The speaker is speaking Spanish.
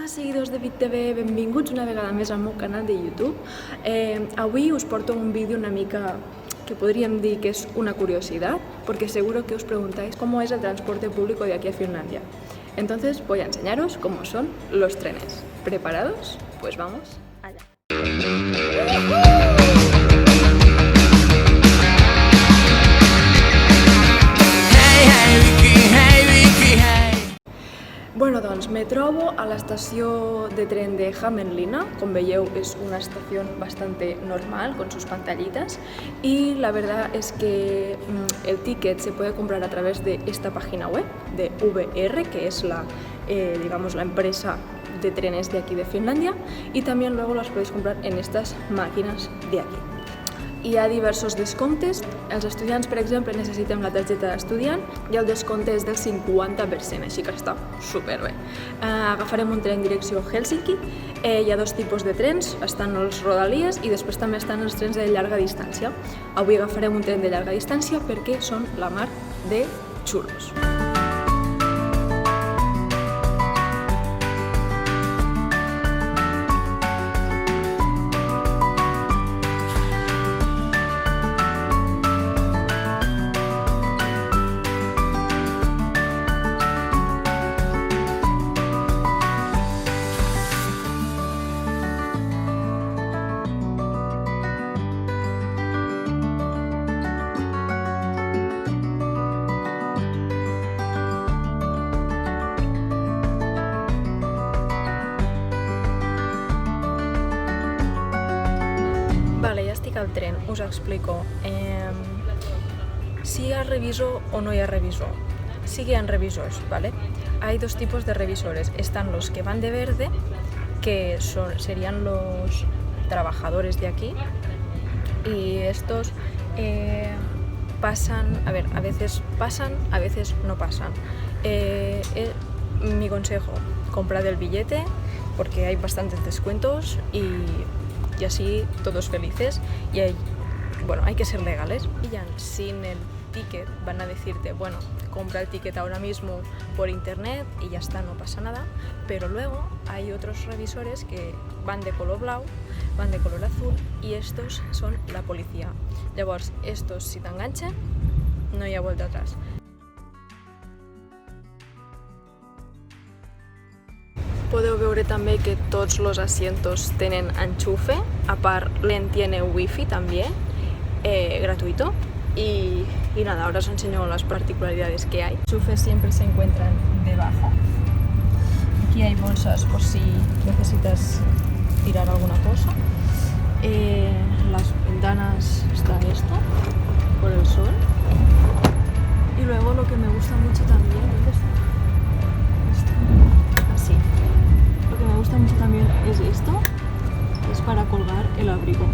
Hola seguidors de VicTV, benvinguts una vegada més al meu canal de YouTube. Avui us porto un vídeo una mica que podríem dir que es una curiosidad, porque seguro que os preguntáis cómo es el transporte público de aquí a Finlandia. Entonces voy a enseñaros cómo son los trenes. ¿Preparados? Pues vamos allá. Bueno, doncs me trobo a l'estació de tren de Hämeenlinna. Como veieu, es una estación bastante normal, con sus pantallitas. Y la verdad es que el ticket se puede comprar a través de esta página web, de VR, que es digamos, la empresa de trenes de aquí de Finlandia. Y también luego las podéis comprar en estas máquinas de aquí. Hi ha diversos descomptes. Els estudiants, per exemple, necessitem la targeta d'estudiant i el descompte és del 50%, així que està superbé. Agafarem un tren en direcció Helsinki. Hi ha dos tipus de trens, estan els rodalies i després també estan els trens de llarga distància. Avui agafarem un tren de llarga distància perquè són la mar de xulos. Vale, ja estic al tren, us explico. Si hi ha revisor o no hi ha revisor. Sí que hi ha revisors, ¿vale? Hay dos tipos de revisores. Están los que van de verde, que serían los trabajadores de aquí. Y estos pasan, a veces pasan, a veces no pasan. Mi consejo, comprad el billete porque hay bastantes descuentos y así todos felices. Y hay que ser legales. Pillan sin el ticket, van a decirte, bueno, compra el ticket ahora mismo por internet y ya está, no pasa nada. Pero luego hay otros revisores que van de color blau, van de color azul y estos son la policía. Llavors, estos si t'enganchen, no hi ha vuelta atrás. Podeu veure també que tots els asientos tenen enchufe, a part l'en tiene wifi també, gratuito. Y nada, ahora os enseño las particularidades que hay. Los enchufes siempre se encuentran debajo. Aquí hay bolsas por si necesitas tirar alguna cosa. Las ventanas está esto, por el sol. Y luego lo que me gusta mucho también, ¿dónde está? Así. Lo que me gusta mucho también es esto, es para colgar el abrigo.